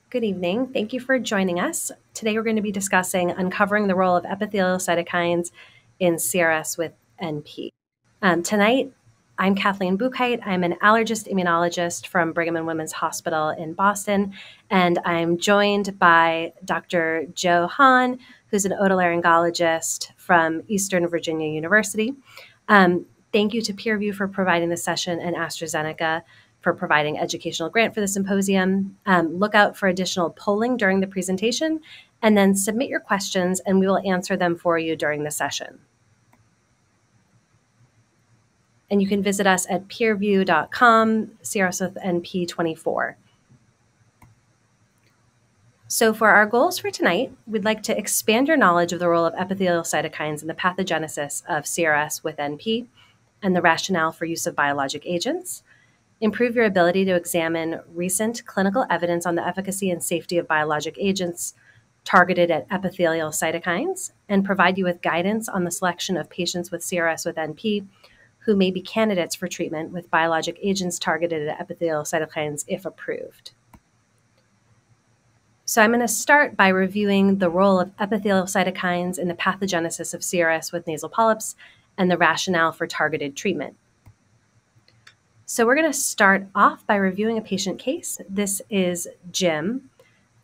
Good evening. Thank you for joining us. Today we're going to be discussing uncovering the role of epithelial cytokines in CRS with NP. Tonight, I'm Kathleen Buchheit. I'm an allergist immunologist from Brigham and Women's Hospital in Boston, and I'm joined by Dr. Joe Han, who's an otolaryngologist from Eastern Virginia University. Thank you to PeerView for providing the session and AstraZeneca for providing educational grant for the symposium. Look out for additional polling during the presentation, and then submit your questions and we will answer them for you during the session. And you can visit us at peerview.com, CRS with NP24. So for our goals for tonight, we'd like to expand your knowledge of the role of epithelial cytokines in the pathogenesis of CRS with NP and the rationale for use of biologic agents, improve your ability to examine recent clinical evidence on the efficacy and safety of biologic agents targeted at epithelial cytokines, and provide you with guidance on the selection of patients with CRS with NP who may be candidates for treatment with biologic agents targeted at epithelial cytokines if approved. So I'm going to start by reviewing the role of epithelial cytokines in the pathogenesis of CRS with nasal polyps and the rationale for targeted treatment. So we're going to start off by reviewing a patient case. This is Jim,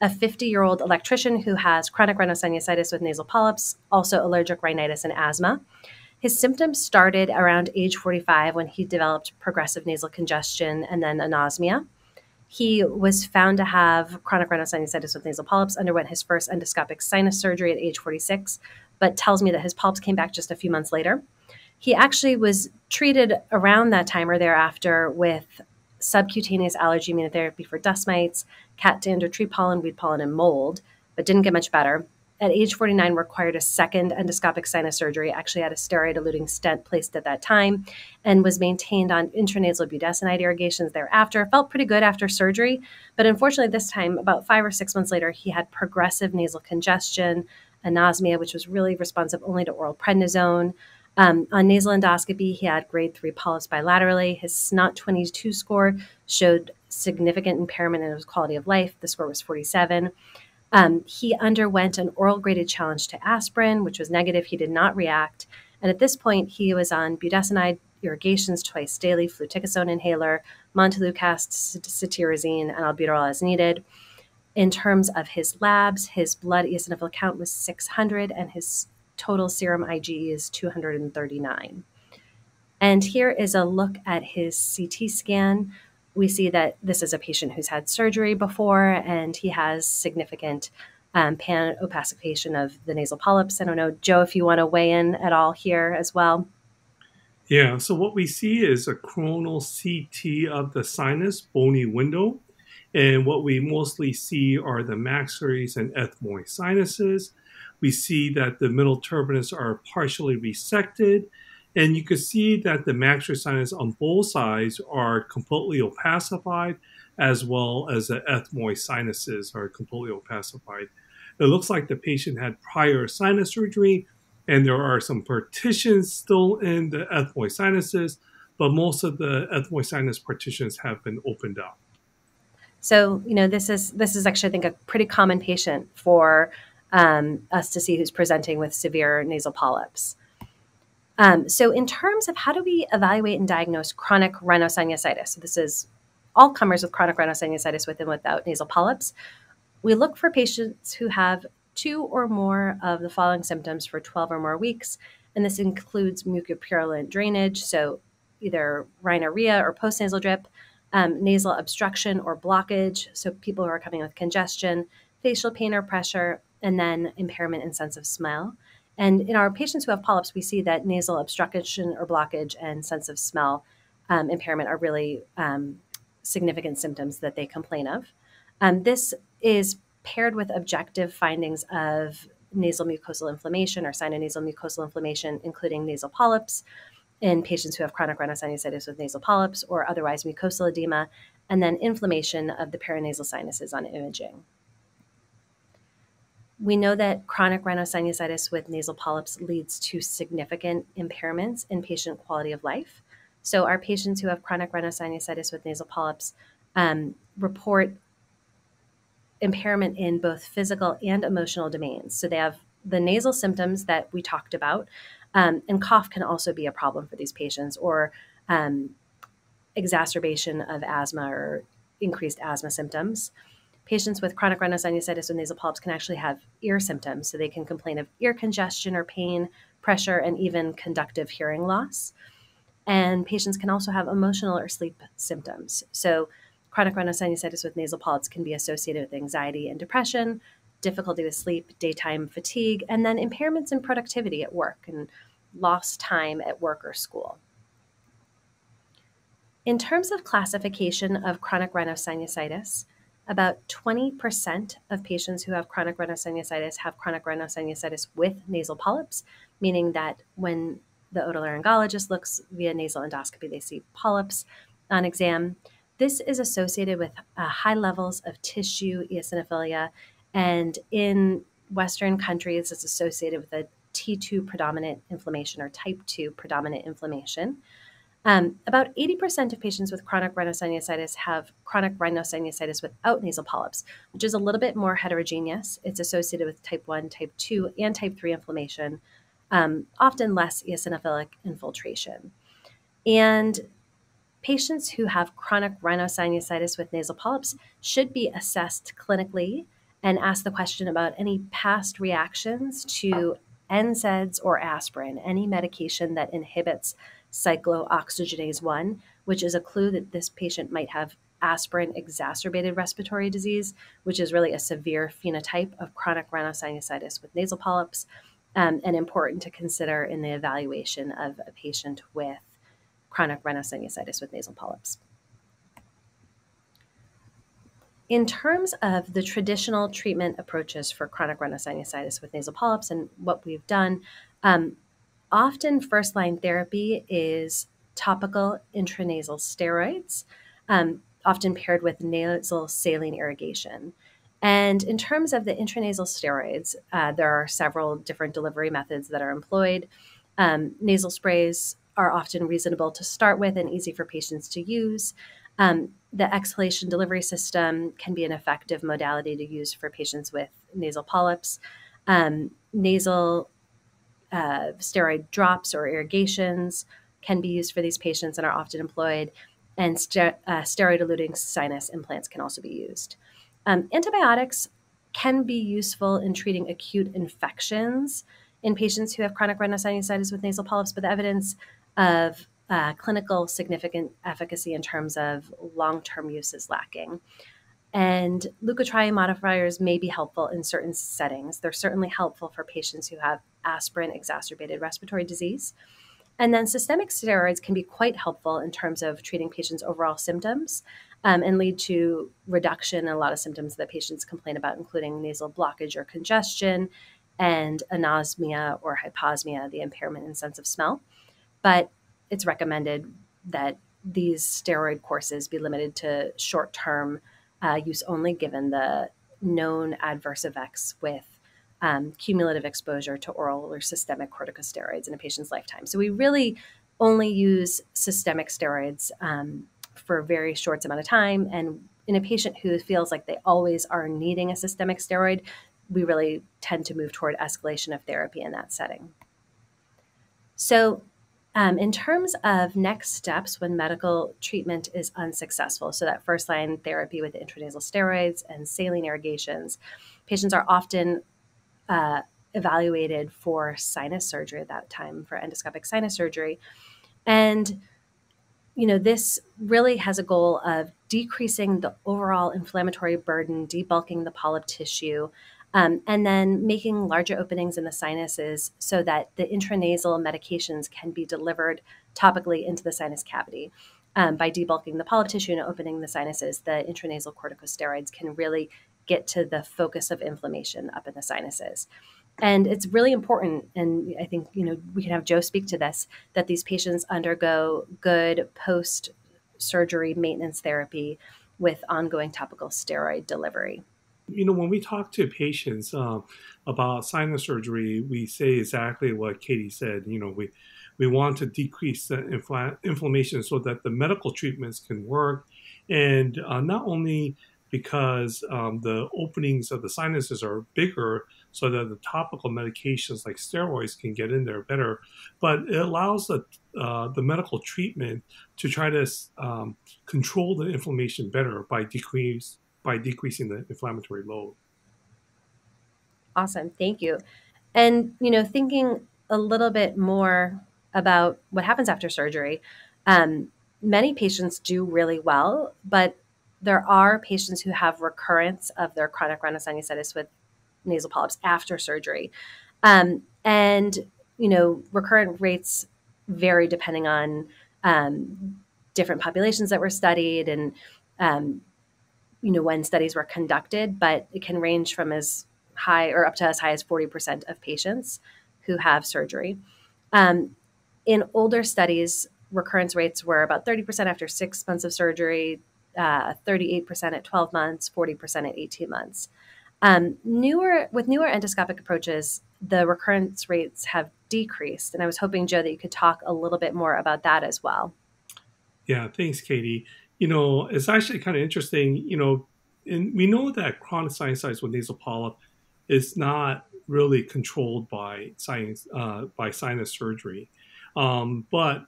a 50-year-old electrician who has chronic rhinosinusitis with nasal polyps, also allergic rhinitis and asthma. His symptoms started around age 45 when he developed progressive nasal congestion and then anosmia. He was found to have chronic rhinosinusitis with nasal polyps, underwent his first endoscopic sinus surgery at age 46, but tells me that his polyps came back just a few months later. He actually was treated around that time or thereafter with subcutaneous allergy immunotherapy for dust mites, cat dander, tree pollen, weed pollen, and mold, but didn't get much better. At age 49, required a second endoscopic sinus surgery, actually had a steroid-eluting stent placed at that time, and was maintained on intranasal budesonide irrigations thereafter. Felt pretty good after surgery, but unfortunately this time, about 5 or 6 months later, he had progressive nasal congestion, anosmia, which was really responsive only to oral prednisone. On nasal endoscopy, he had grade 3 polyps bilaterally. His SNOT 22 score showed significant impairment in his quality of life. The score was 47. He underwent an oral graded challenge to aspirin, which was negative. He did not react. And at this point, he was on budesonide irrigations twice daily, fluticasone inhaler, montelukast, cetirizine, and albuterol as needed. In terms of his labs, his blood eosinophil count was 600 and his total serum IgE is 239. And here is a look at his CT scan. We see that this is a patient who's had surgery before, and he has significant pan-opacification of the nasal polyps. I don't know, Joe, if you want to weigh in at all here as well. Yeah, so what we see is a coronal CT of the sinus bony window. And what we mostly see are the maxillaries and ethmoid sinuses. We see that the middle turbinates are partially resected. And you can see that the maxillary sinus on both sides are completely opacified, as well as the ethmoid sinuses are completely opacified. It looks like the patient had prior sinus surgery, and there are some partitions still in the ethmoid sinuses, but most of the ethmoid sinus partitions have been opened up. So, this is actually, I think, a pretty common patient for us to see who's presenting with severe nasal polyps. So in terms of how do we evaluate and diagnose chronic rhinosinusitis, so this is all comers with chronic rhinosinusitis with and without nasal polyps, we look for patients who have 2 or more of the following symptoms for 12 or more weeks, and this includes mucopurulent drainage, so either rhinorrhea or postnasal drip, nasal obstruction or blockage, so people who are coming with congestion, facial pain or pressure, and then impairment in sense of smell. And in our patients who have polyps, we see that nasal obstruction or blockage and sense of smell impairment are really significant symptoms that they complain of. This is paired with objective findings of nasal mucosal inflammation or sinonasal mucosal inflammation, including nasal polyps in patients who have chronic rhinosinusitis with nasal polyps or otherwise mucosal edema, and then inflammation of the paranasal sinuses on imaging. We know that chronic rhinosinusitis with nasal polyps leads to significant impairments in patient quality of life. So our patients who have chronic rhinosinusitis with nasal polyps report impairment in both physical and emotional domains. So they have the nasal symptoms that we talked about, and cough can also be a problem for these patients, or exacerbation of asthma or increased asthma symptoms. Patients with chronic rhinosinusitis with nasal polyps can actually have ear symptoms, so they can complain of ear congestion or pain, pressure, and even conductive hearing loss. And patients can also have emotional or sleep symptoms. So chronic rhinosinusitis with nasal polyps can be associated with anxiety and depression, difficulty with sleep, daytime fatigue, and then impairments in productivity at work and lost time at work or school. In terms of classification of chronic rhinosinusitis, about 20% of patients who have chronic rhinosinusitis with nasal polyps, meaning that when the otolaryngologist looks via nasal endoscopy, they see polyps on exam. This is associated with high levels of tissue eosinophilia, and in Western countries, it's associated with a T2 predominant inflammation or type 2 predominant inflammation. About 80% of patients with chronic rhinosinusitis have chronic rhinosinusitis without nasal polyps, which is a little bit more heterogeneous. It's associated with type 1, type 2, and type 3 inflammation, often less eosinophilic infiltration. And patients who have chronic rhinosinusitis with nasal polyps should be assessed clinically and ask the question about any past reactions to NSAIDs or aspirin, any medication that inhibits cyclooxygenase 1, which is a clue that this patient might have aspirin exacerbated respiratory disease, which is really a severe phenotype of chronic rhinosinusitis with nasal polyps, and important to consider in the evaluation of a patient with chronic rhinosinusitis with nasal polyps. In terms of the traditional treatment approaches for chronic rhinosinusitis with nasal polyps and what we've done, often first-line therapy is topical intranasal steroids, often paired with nasal saline irrigation. And in terms of the intranasal steroids, there are several different delivery methods that are employed. Nasal sprays are often reasonable to start with and easy for patients to use. The exhalation delivery system can be an effective modality to use for patients with nasal polyps. Nasal steroid drops or irrigations can be used for these patients and are often employed, and steroid-eluting sinus implants can also be used. Antibiotics can be useful in treating acute infections in patients who have chronic rhinosinusitis with nasal polyps, but the evidence of clinical significant efficacy in terms of long-term use is lacking. And leukotriene modifiers may be helpful in certain settings. They're certainly helpful for patients who have aspirin-exacerbated respiratory disease. And then systemic steroids can be quite helpful in terms of treating patients' overall symptoms, and lead to reduction in a lot of symptoms that patients complain about, including nasal blockage or congestion, and anosmia or hyposmia, the impairment in sense of smell. But it's recommended that these steroid courses be limited to short-term use only, given the known adverse effects with cumulative exposure to oral or systemic corticosteroids in a patient's lifetime. So we really only use systemic steroids for a very short amount of time. And in a patient who feels like they always are needing a systemic steroid, we really tend to move toward escalation of therapy in that setting. So in terms of next steps when medical treatment is unsuccessful, so that first-line therapy with intranasal steroids and saline irrigations, patients are often evaluated for sinus surgery at that time, for endoscopic sinus surgery. And this really has a goal of decreasing the overall inflammatory burden, debulking the polyp tissue, and then making larger openings in the sinuses so that the intranasal medications can be delivered topically into the sinus cavity. By debulking the polyp tissue and opening the sinuses, the intranasal corticosteroids can really get to the focus of inflammation up in the sinuses. And it's really important, and I think, we can have Joe speak to this, that these patients undergo good post-surgery maintenance therapy with ongoing topical steroid delivery. When we talk to patients about sinus surgery, we say exactly what Katie said. We want to decrease the inflammation so that the medical treatments can work, and not only because the openings of the sinuses are bigger, so that the topical medications like steroids can get in there better. But it allows the medical treatment to try to control the inflammation better by decreasing the inflammatory load. Awesome. Thank you. And, thinking a little bit more about what happens after surgery, um, many patients do really well, but there are patients who have recurrence of their chronic rhinosinusitis with nasal polyps after surgery. And, recurrent rates vary depending on different populations that were studied and, um, when studies were conducted, but it can range from as high or up to as high as 40% of patients who have surgery. Um, in older studies, recurrence rates were about 30% after 6 months of surgery, 38% at 12 months, 40% at 18 months. With newer endoscopic approaches, the recurrence rates have decreased. And I was hoping, Joe, that you could talk a little bit more about that as well. Yeah, thanks, Katie. It's actually kind of interesting, and we know that chronic sinusitis with nasal polyp is not really controlled by sinus surgery, but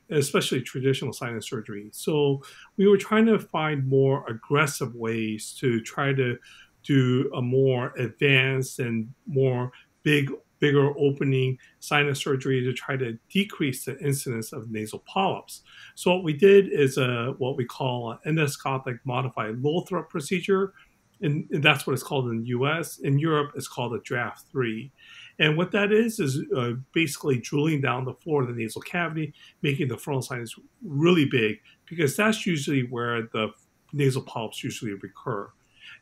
especially traditional sinus surgery. So we were trying to find more aggressive ways to try to do a more advanced and more bigger opening sinus surgery to try to decrease the incidence of nasal polyps. So what we did is what we call an endoscopic modified low threat procedure, and that's what it's called in the U.S. In Europe, it's called a draft 3. And what that is basically drilling down the floor of the nasal cavity, making the frontal sinus really big, because that's usually where the nasal polyps usually recur.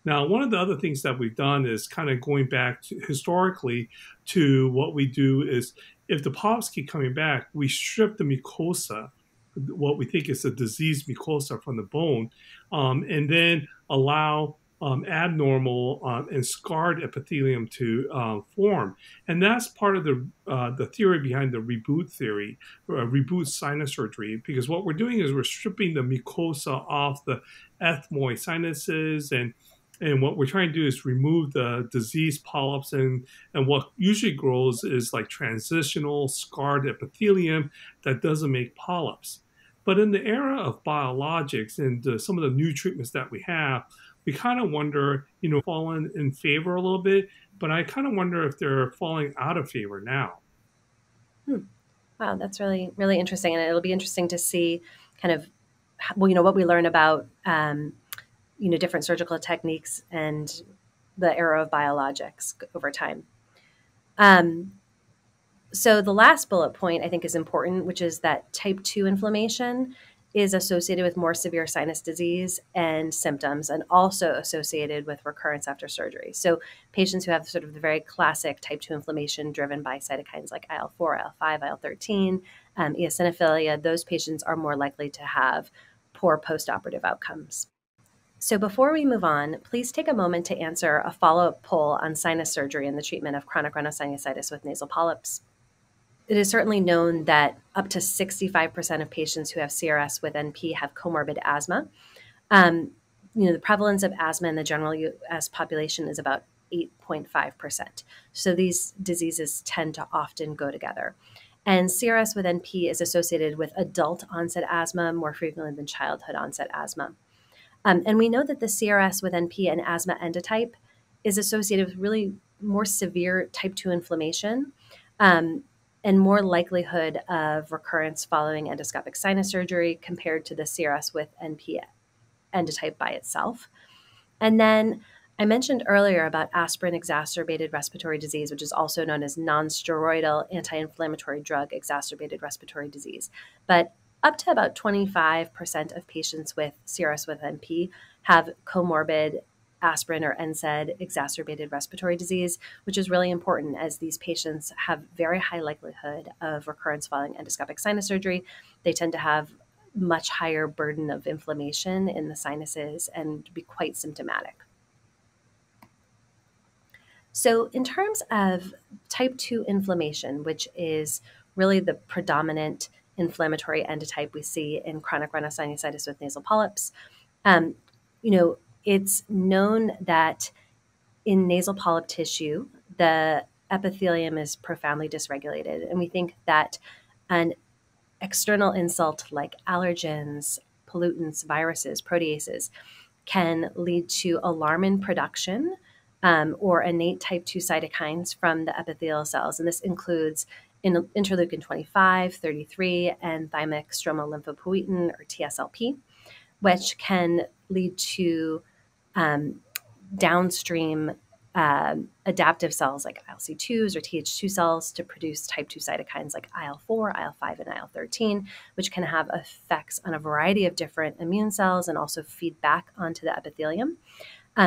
Now, one of the other things that we've done is kind of going back historically to what we do is if the polyps keep coming back, we strip the mucosa, what we think is a diseased mucosa from the bone, and then allow abnormal and scarred epithelium to form. And that's part of the theory behind the reboot theory, reboot sinus surgery, because what we're doing is we're stripping the mucosa off the ethmoid sinuses, and what we're trying to do is remove the diseased polyps, and what usually grows is like transitional scarred epithelium that doesn't make polyps. But in the era of biologics and some of the new treatments that we have, we kind of wonder, fallen in favor a little bit, but I kind of wonder if they're falling out of favor now. Wow, that's really, really interesting. And it'll be interesting to see kind of, what we learn about, different surgical techniques and the era of biologics over time. So the last bullet point I think is important, which is that type 2 inflammation is associated with more severe sinus disease and symptoms, and also associated with recurrence after surgery. So patients who have sort of the very classic type 2 inflammation driven by cytokines like IL-4, IL-5, IL-13, eosinophilia, those patients are more likely to have poor postoperative outcomes. So before we move on, please take a moment to answer a follow-up poll on sinus surgery and the treatment of chronic rhinosinusitis with nasal polyps. It is certainly known that up to 65% of patients who have CRS with NP have comorbid asthma. The prevalence of asthma in the general U.S. population is about 8.5%. So these diseases tend to often go together. And CRS with NP is associated with adult onset asthma more frequently than childhood onset asthma. And we know that the CRS with NP and asthma endotype is associated with really more severe type 2 inflammation, and more likelihood of recurrence following endoscopic sinus surgery compared to the CRS with NP endotype by itself. And then I mentioned earlier about aspirin-exacerbated respiratory disease, which is also known as non-steroidal anti-inflammatory drug exacerbated respiratory disease. But up to about 25% of patients with CRS with NP have comorbid aspirin or NSAID exacerbated respiratory disease, which is really important as these patients have very high likelihood of recurrence following endoscopic sinus surgery. They tend to have much higher burden of inflammation in the sinuses and be quite symptomatic. So in terms of type 2 inflammation, which is really the predominant inflammatory endotype we see in chronic rhinosinusitis with nasal polyps, it's known that in nasal polyp tissue, the epithelium is profoundly dysregulated. And we think that an external insult like allergens, pollutants, viruses, proteases can lead to alarmin production or innate type 2 cytokines from the epithelial cells. And this includes interleukin 25, 33, and thymic stromal lymphopoietin, or TSLP, which can lead to downstream adaptive cells like ILC2s or Th2 cells to produce type 2 cytokines like IL4, IL5, and IL13, which can have effects on a variety of different immune cells and also feed back onto the epithelium.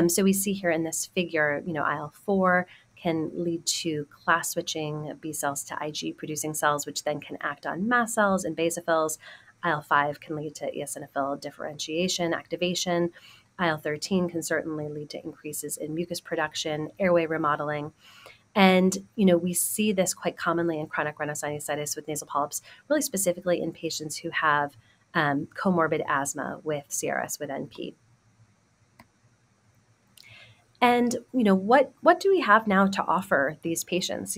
So we see here in this figure, IL4 can lead to class switching B cells to Ig producing cells, which then can act on mast cells and basophils. IL5 can lead to eosinophil differentiation, activation. IL13 can certainly lead to increases in mucus production, airway remodeling. And, we see this quite commonly in chronic rhinosinusitis with nasal polyps, really specifically in patients who have comorbid asthma with CRS with NP. And, what do we have now to offer these patients?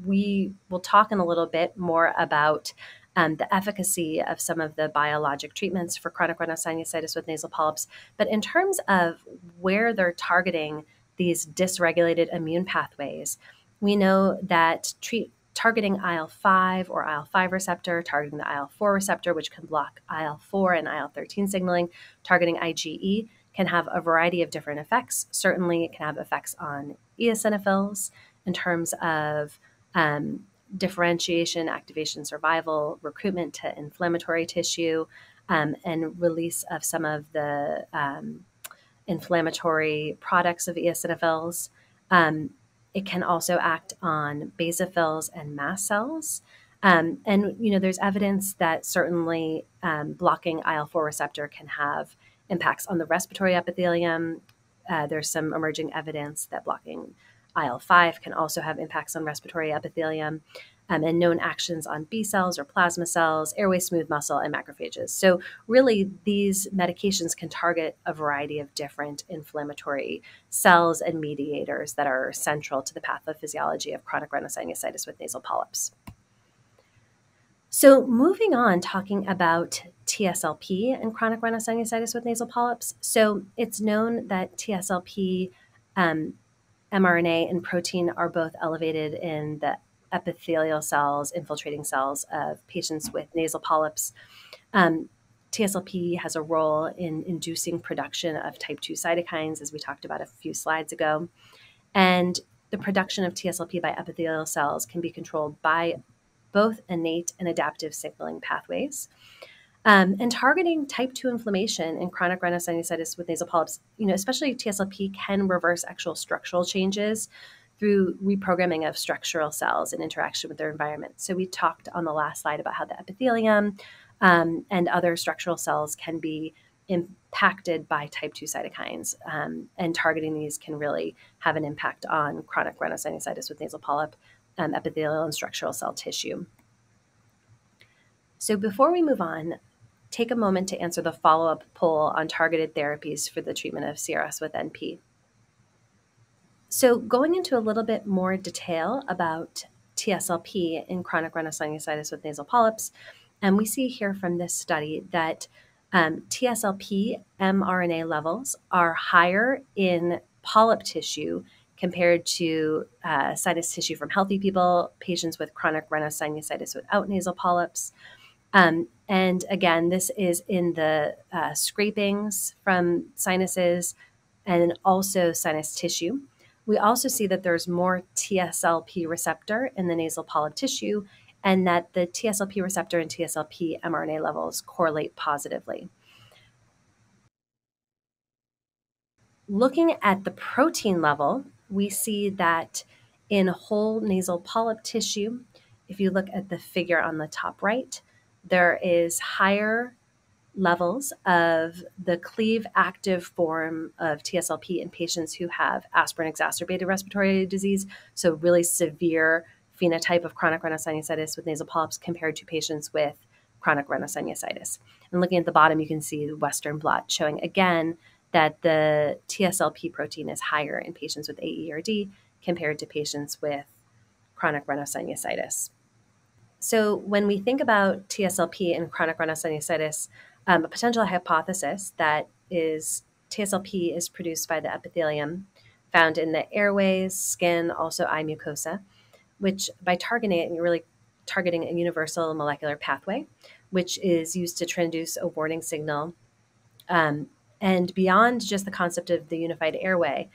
We will talk in a little bit more about the efficacy of some of the biologic treatments for chronic rhinosinusitis with nasal polyps. But in terms of where they're targeting these dysregulated immune pathways, we know that targeting IL-5 or IL-5 receptor, targeting the IL-4 receptor, which can block IL-4 and IL-13 signaling, targeting IgE can have a variety of different effects. Certainly, it can have effects on eosinophils in terms of differentiation, activation, survival, recruitment to inflammatory tissue, and release of some of the inflammatory products of eosinophils. It can also act on basophils and mast cells. And there's evidence that certainly blocking IL-4 receptor can have impacts on the respiratory epithelium. There's some emerging evidence that blocking IL-5 can also have impacts on respiratory epithelium, and known actions on B cells or plasma cells, airway smooth muscle, and macrophages. So really, these medications can target a variety of different inflammatory cells and mediators that are central to the pathophysiology of chronic rhinosinusitis with nasal polyps. So moving on, talking about TSLP and chronic rhinosinusitis with nasal polyps. So it's known that TSLP, mRNA, and protein are both elevated in the epithelial cells, infiltrating cells of patients with nasal polyps. TSLP has a role in inducing production of type 2 cytokines, as we talked about a few slides ago. And the production of TSLP by epithelial cells can be controlled by both innate and adaptive signaling pathways. And targeting type 2 inflammation in chronic rhinosinusitis with nasal polyps, especially TSLP, can reverse actual structural changes through reprogramming of structural cells in interaction with their environment. So we talked on the last slide about how the epithelium and other structural cells can be impacted by type 2 cytokines, and targeting these can really have an impact on chronic rhinosinusitis with nasal polyp epithelial and structural cell tissue. So before we move on, take a moment to answer the follow-up poll on targeted therapies for the treatment of CRS with NP. So going into a little bit more detail about TSLP in chronic rhinosinusitis with nasal polyps, and we see here from this study that TSLP mRNA levels are higher in polyp tissue compared to sinus tissue from healthy people, patients with chronic rhinosinusitis without nasal polyps. And again, this is in the scrapings from sinuses and also sinus tissue. We also see that there's more TSLP receptor in the nasal polyp tissue, and that the TSLP receptor and TSLP mRNA levels correlate positively. Looking at the protein level, we see that in whole nasal polyp tissue, if you look at the figure on the top right, there is higher levels of the cleave active form of TSLP in patients who have aspirin exacerbated respiratory disease, so really severe phenotype of chronic rhinosinusitis with nasal polyps compared to patients with chronic rhinosinusitis. And looking at the bottom, you can see the Western blot showing again that the TSLP protein is higher in patients with AERD compared to patients with chronic rhinosinusitis. So when we think about TSLP and chronic rhinosinusitis, a potential hypothesis that is TSLP is produced by the epithelium found in the airways, skin, also eye mucosa, which by targeting it, you're really targeting a universal molecular pathway, which is used to transduce a warning signal. And beyond just the concept of the unified airway,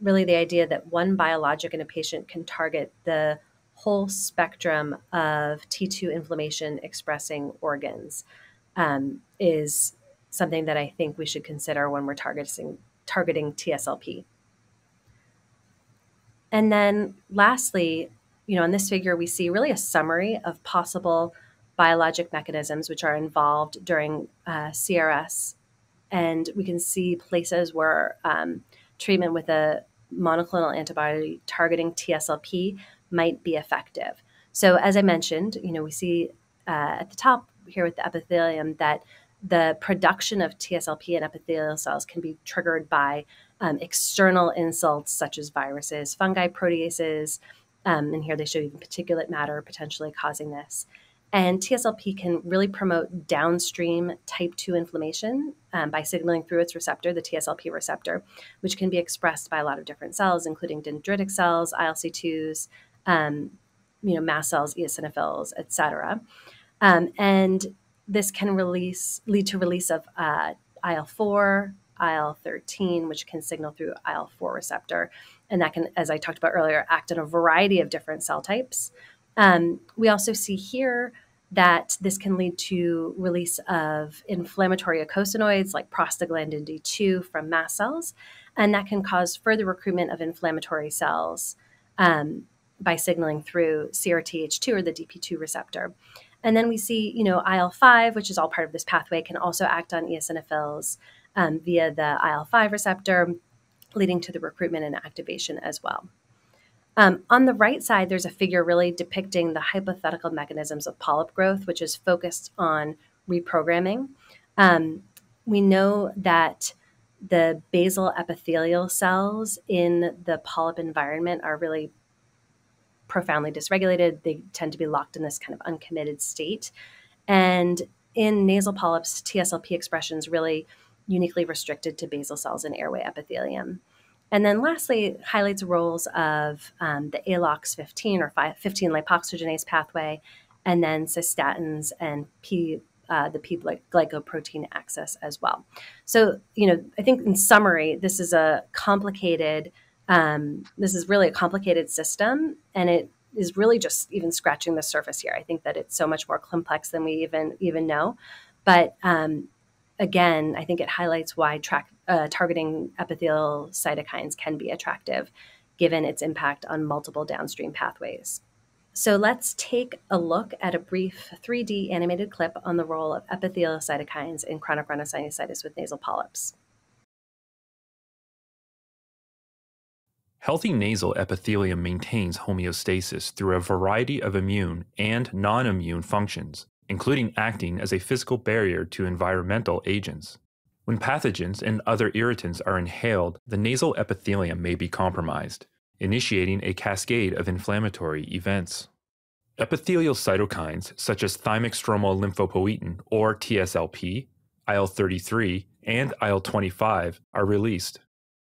really the idea that one biologic in a patient can target the whole spectrum of T2 inflammation expressing organs is something that I think we should consider when we're targeting TSLP. And then lastly, on this figure, we see really a summary of possible biologic mechanisms which are involved during CRS. And we can see places where treatment with a monoclonal antibody targeting TSLP might be effective. So as I mentioned, we see at the top here with the epithelium that the production of TSLP in epithelial cells can be triggered by external insults such as viruses, fungi, proteases, and here they show even particulate matter potentially causing this. And TSLP can really promote downstream type 2 inflammation by signaling through its receptor, the TSLP receptor, which can be expressed by a lot of different cells, including dendritic cells, ILC2s, mast cells, eosinophils, et cetera. And this can lead to release of IL-4, IL-13, which can signal through IL-4 receptor. And that can, as I talked about earlier, act on a variety of different cell types. We also see here that this can lead to release of inflammatory eicosanoids like prostaglandin D2 from mast cells, and that can cause further recruitment of inflammatory cells by signaling through CRTH2 or the DP2 receptor. And then we see, IL-5, which is all part of this pathway, can also act on eosinophils via the IL-5 receptor, leading to the recruitment and activation as well. On the right side, there's a figure really depicting the hypothetical mechanisms of polyp growth, which is focused on reprogramming. We know that the basal epithelial cells in the polyp environment are really profoundly dysregulated. They tend to be locked in this kind of uncommitted state. And in nasal polyps, TSLP expression is really uniquely restricted to basal cells and airway epithelium. And then lastly, highlights roles of the ALOX15 or 15-lipoxygenase pathway, and then cystatins and the P-glycoprotein axis as well. So, I think in summary, this is really a complicated system, and it is really just even scratching the surface here. I think that it's so much more complex than we even know. But again, I think it highlights why targeting epithelial cytokines can be attractive, given its impact on multiple downstream pathways. So let's take a look at a brief 3D animated clip on the role of epithelial cytokines in chronic rhinosinusitis with nasal polyps. Healthy nasal epithelium maintains homeostasis through a variety of immune and non-immune functions, including acting as a physical barrier to environmental agents. When pathogens and other irritants are inhaled, the nasal epithelium may be compromised, initiating a cascade of inflammatory events. Epithelial cytokines such as thymic stromal lymphopoietin, or TSLP, IL-33, and IL-25 are released.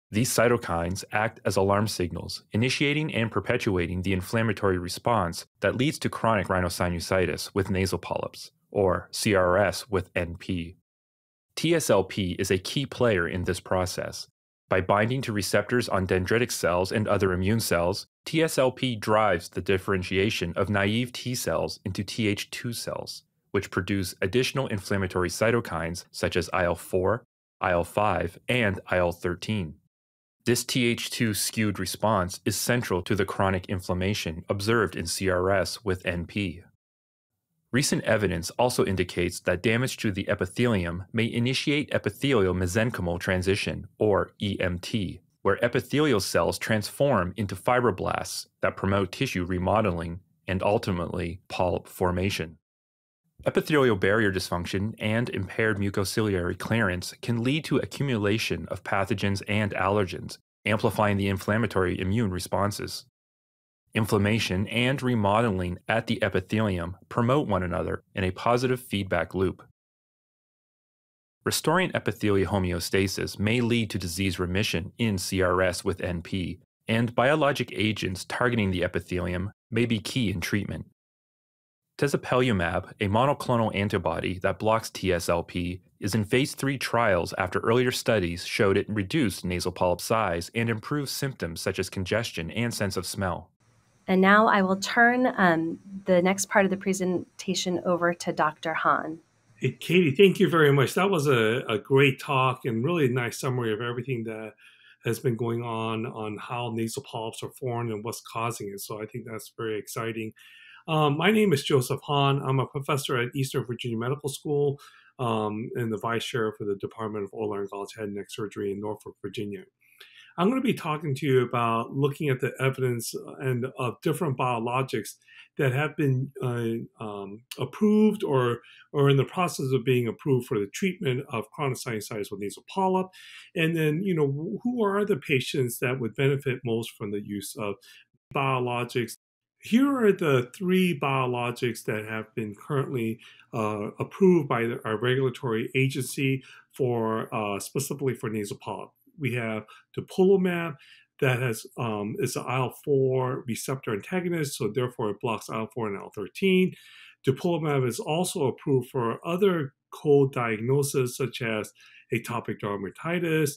These cytokines act as alarm signals, initiating and perpetuating the inflammatory response that leads to chronic rhinosinusitis with nasal polyps, or CRS with NP. TSLP is a key player in this process. By binding to receptors on dendritic cells and other immune cells, TSLP drives the differentiation of naive T cells into Th2 cells, which produce additional inflammatory cytokines such as IL-4, IL-5, and IL-13. This Th2 skewed response is central to the chronic inflammation observed in CRS with NP. Recent evidence also indicates that damage to the epithelium may initiate epithelial mesenchymal transition, or EMT, where epithelial cells transform into fibroblasts that promote tissue remodeling and ultimately polyp formation. Epithelial barrier dysfunction and impaired mucociliary clearance can lead to accumulation of pathogens and allergens, amplifying the inflammatory immune responses. Inflammation and remodeling at the epithelium promote one another in a positive feedback loop. Restoring epithelial homeostasis may lead to disease remission in CRS with NP, and biologic agents targeting the epithelium may be key in treatment. Tezepelumab, a monoclonal antibody that blocks TSLP, is in phase 3 trials after earlier studies showed it reduced nasal polyp size and improved symptoms such as congestion and sense of smell. And now I will turn the next part of the presentation over to Dr. Han. Hey, Katie, thank you very much. That was a great talk and really nice summary of everything that has been going on how nasal polyps are formed and what's causing it. So I think that's very exciting. My name is Joseph Han. I'm a professor at Eastern Virginia Medical School and the vice chair for the Department of Otolaryngology, Head and Neck Surgery in Norfolk, Virginia. I'm going to be talking to you about looking at the evidence and of different biologics that have been approved or in the process of being approved for the treatment of chronic sinusitis with nasal polyp. And then, who are the patients that would benefit most from the use of biologics? Here are the 3 biologics that have been currently approved by our regulatory agency for specifically for nasal polyp. We have dupilumab that is an IL-4 receptor antagonist, so therefore it blocks IL-4 and IL-13. Dupilumab is also approved for other cold diagnoses such as atopic dermatitis,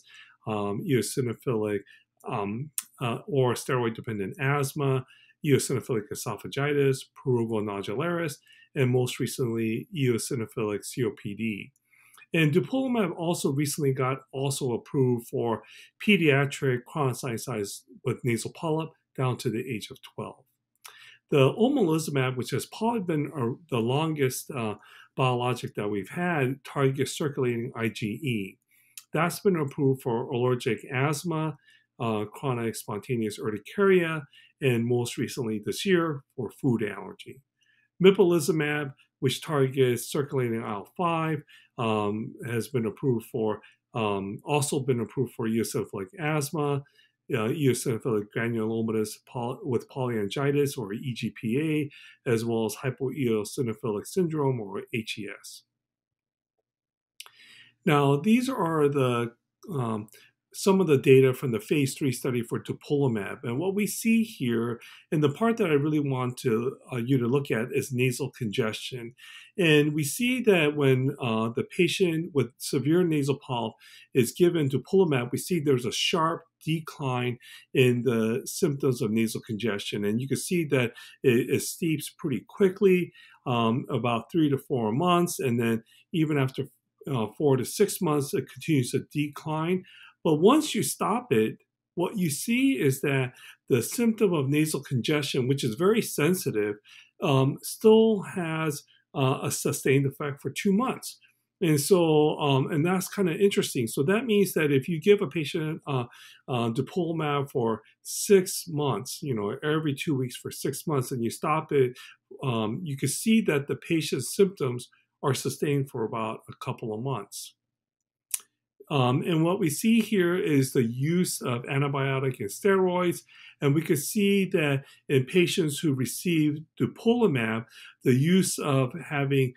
eosinophilic or steroid-dependent asthma, eosinophilic esophagitis, prurigo nodularis, and most recently eosinophilic COPD. And dupilumab also recently got approved for pediatric chronic sinusitis with nasal polyp down to the age of 12. The omalizumab, which has probably been the longest biologic that we've had, targets circulating IgE. That's been approved for allergic asthma, chronic spontaneous urticaria, and most recently this year for food allergy. Mepolizumab, which targets circulating IL-5, has been approved for, also been approved for eosinophilic asthma, eosinophilic granulomatous with polyangiitis or EGPA, as well as hypoeosinophilic syndrome or HES. Now, these are the some of the data from the phase 3 study for dupilumab. And what we see here, and the part that I really want you to look at is nasal congestion. And we see that when the patient with severe nasal polyp is given dupilumab, we see there's a sharp decline in the symptoms of nasal congestion. And you can see that it steeps pretty quickly, about 3 to 4 months. And then even after 4 to 6 months, it continues to decline. But once you stop it, what you see is that the symptom of nasal congestion, which is very sensitive, still has a sustained effect for 2 months. And so, and that's kind of interesting. So that means that if you give a patient dupilumab for 6 months, every 2 weeks for 6 months, and you stop it, you can see that the patient's symptoms are sustained for about a couple of months. And what we see here is the use of antibiotic and steroids. And we can see that in patients who receive dupilumab, the use of having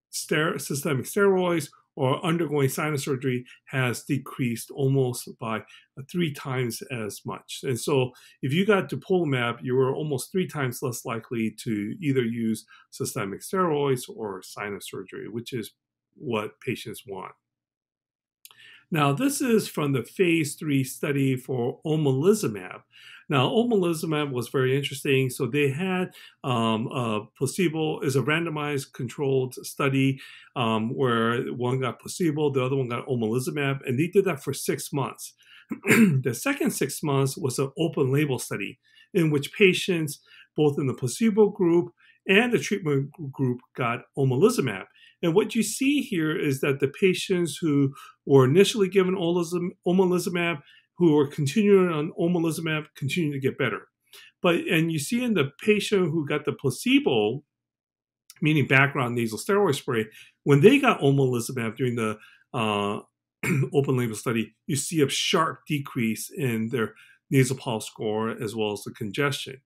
systemic steroids or undergoing sinus surgery has decreased almost by 3 times as much. And so if you got dupilumab, you were almost 3 times less likely to either use systemic steroids or sinus surgery, which is what patients want. Now, this is from the phase 3 study for omalizumab. Now, omalizumab was very interesting. So they had a placebo, is a randomized controlled study where one got placebo, the other one got omalizumab, and they did that for 6 months. The second 6 months was an open label study in which patients, both in the placebo group and the treatment group, got omalizumab. And what you see here is that the patients who were initially given omalizumab, who were continuing on omalizumab, continue to get better. And you see in the patient who got the placebo, meaning background nasal steroid spray, when they got omalizumab during the open label study, you see a sharp decrease in their nasal polyp score as well as the congestion.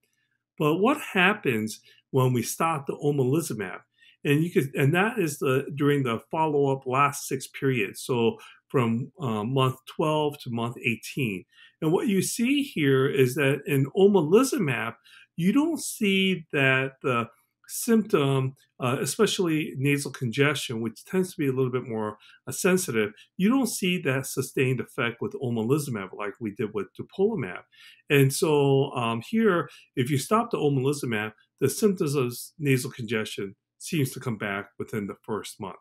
But what happens when we stop the omalizumab? And that is during the follow-up last 6 periods. So from month 12 to month 18. And what you see here is that in omalizumab, you don't see that the symptom, especially nasal congestion, which tends to be a little bit more sensitive, you don't see that sustained effect with omalizumab like we did with dupilumab. And so here, if you stop the omalizumab, the symptoms of nasal congestion seems to come back within the first month.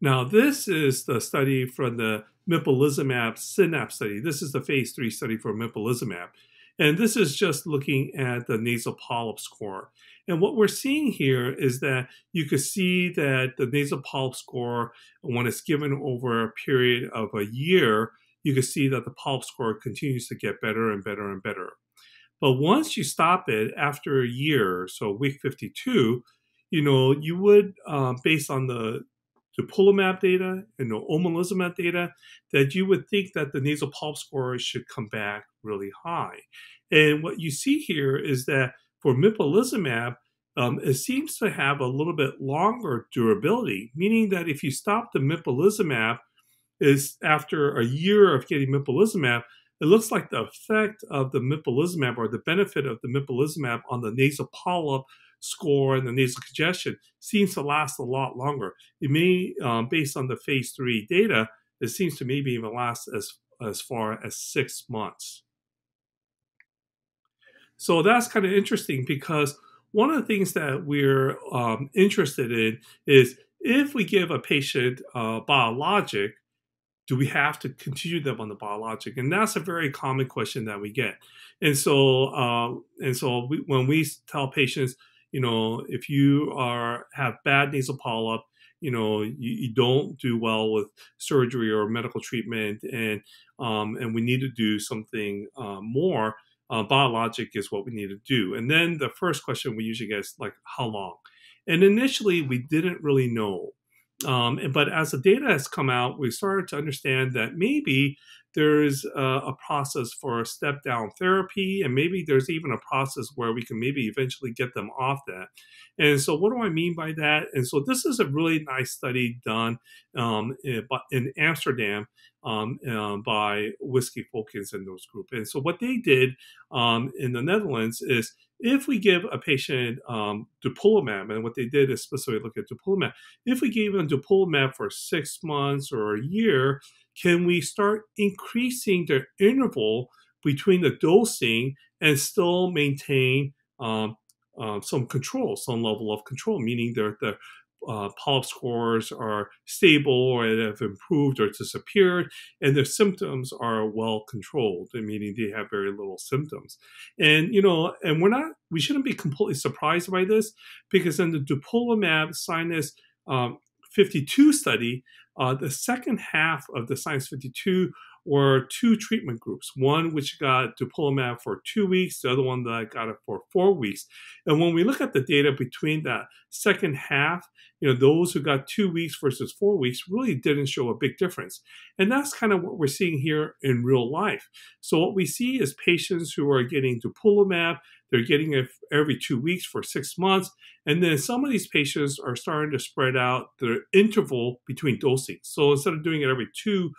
Now, this is the study from the mepolizumab SYNAPSE study. This is the phase 3 study for mepolizumab. And this is just looking at the nasal polyp score. And what we're seeing here is that you can see that the nasal polyp score, when it's given over a period of a year, you can see that the polyp score continues to get better and better and better. But once you stop it after a year, so week 52, you would, based on the dupilumab data and the omalizumab data, that you would think that the nasal polyp score should come back really high. And what you see here is that for mepolizumab, it seems to have a little bit longer durability, meaning that if you stop the mepolizumab is after a year of getting mepolizumab, it looks like the effect of the mepolizumab or the benefit of the mepolizumab on the nasal polyp score and the nasal congestion seems to last a lot longer. It may, based on the phase 3 data, it seems to maybe even last as far as 6 months. So that's kind of interesting because one of the things that we're interested in is if we give a patient a biologic, do we have to continue them on the biologic? And that's a very common question that we get. And so, when we tell patients, if you have bad nasal polyp, you don't do well with surgery or medical treatment, and we need to do something more. Biologic is what we need to do. And then the first question we usually get is like, how long? And initially, we didn't really know. But as the data has come out, we started to understand that maybe there's a process for step-down therapy, and maybe there's even a process where we can maybe eventually get them off that. And so what do I mean by that? And so this is a really nice study done in Amsterdam by Whiskey Folkens and those group. And so what they did in the Netherlands is if we give a patient dupilumab, and what they did is specifically look at dupilumab, if we gave them dupilumab for 6 months or a year, can we start increasing the interval between the dosing and still maintain some control, some level of control, meaning the polyp scores are stable or have improved or disappeared, and their symptoms are well controlled, meaning they have very little symptoms. And we shouldn't be completely surprised by this, because in the dupilumab sinus 52 study, the second half of the sinus 52 were 2 treatment groups, one which got dupilumab for 2 weeks, the other one that got it for 4 weeks. And when we look at the data between that second half, those who got 2 weeks versus 4 weeks really didn't show a big difference. And that's kind of what we're seeing here in real life. So what we see is patients who are getting dupilumab, they're getting it every 2 weeks for 6 months. And then some of these patients are starting to spread out the interval between dosing. So instead of doing it every 2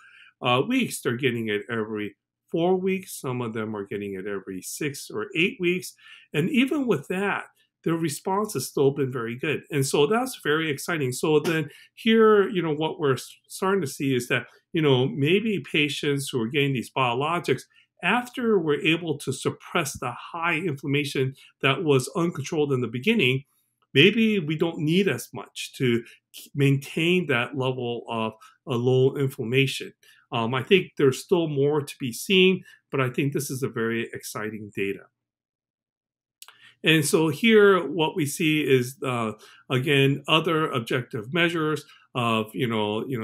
weeks, they're getting it every 4 weeks. Some of them are getting it every 6 or 8 weeks. And even with that, the response has still been very good. And so that's very exciting. So then here, what we're starting to see is that, maybe patients who are getting these biologics, after we're able to suppress the high inflammation that was uncontrolled in the beginning, maybe we don't need as much to maintain that level of a low inflammation. I think there's still more to be seen, but I think this is a very exciting data. And so here, what we see is, again, other objective measures of,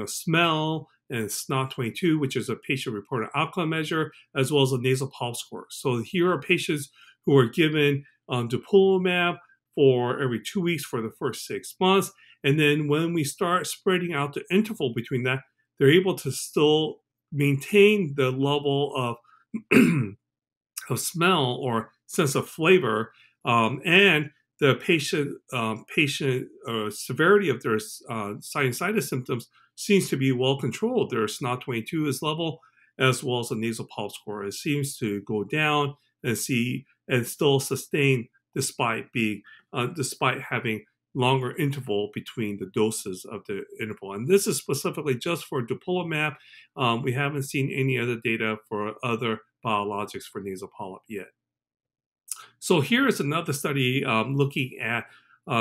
smell and SNOT-22, which is a patient-reported outcome measure, as well as a nasal polyp score. So here are patients who are given dupilumab for every 2 weeks for the first 6 months. And then when we start spreading out the interval between that, they're able to still maintain the level of of smell or sense of flavor, and the patient severity of their sinusitis symptoms seems to be well controlled. Their SNOT-22 is level, as well as the nasal polyp score. It seems to go down and still sustain despite having longer interval between the doses of the interval. And this is specifically just for dupilumab. We haven't seen any other data for other biologics for nasal polyp yet. So here is another study looking at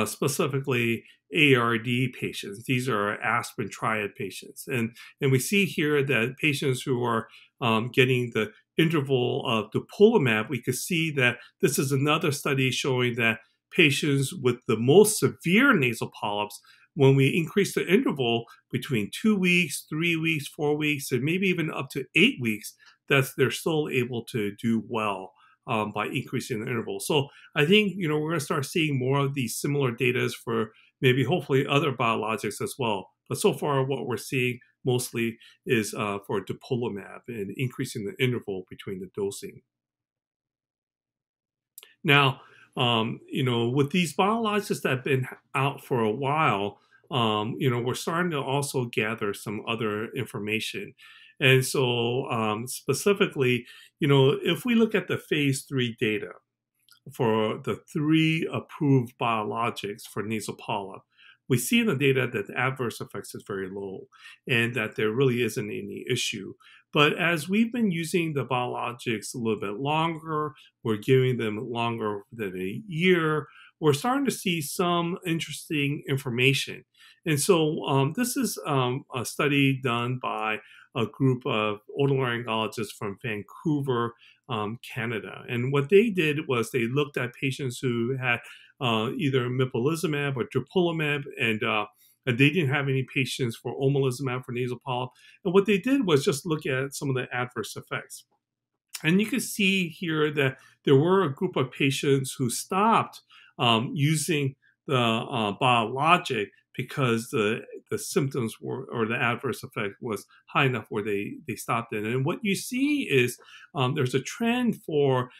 specifically ARD patients. These are aspirin triad patients. And we see here that patients who are getting the interval of dupilumab, we could see that this is another study showing that patients with the most severe nasal polyps, when we increase the interval between 2 weeks, 3 weeks, 4 weeks, and maybe even up to 8 weeks, that they're still able to do well by increasing the interval. So I think, we're going to start seeing more of these similar data for maybe hopefully other biologics as well. But so far what we're seeing mostly is for dupilumab and increasing the interval between the dosing. Now, with these biologics that have been out for a while, we're starting to also gather some other information. And so specifically, if we look at the phase 3 data for the 3 approved biologics for nasal polyp, we see in the data that the adverse effects is very low and that there really isn't any issue. But as we've been using the biologics a little bit longer, we're giving them longer than a year, we're starting to see some interesting information. And so this is a study done by a group of otolaryngologists from Vancouver, Canada. And what they did was they looked at patients who had either mepolizumab or dupilumab, and they didn't have any patients for omalizumab for nasal polyp. And what they did was just look at some of the adverse effects. And you can see here that there were a group of patients who stopped using the biologic because the symptoms were, or the adverse effect was high enough where they stopped it. And what you see is there's a trend for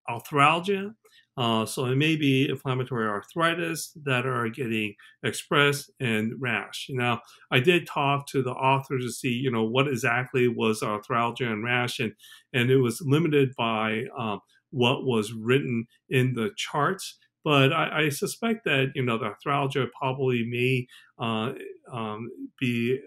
arthralgia. So it may be inflammatory arthritis that are getting expressed, and rash. Now, I did talk to the authors to see, what exactly was arthralgia and rash, and it was limited by what was written in the charts. But I suspect that, the arthralgia probably may be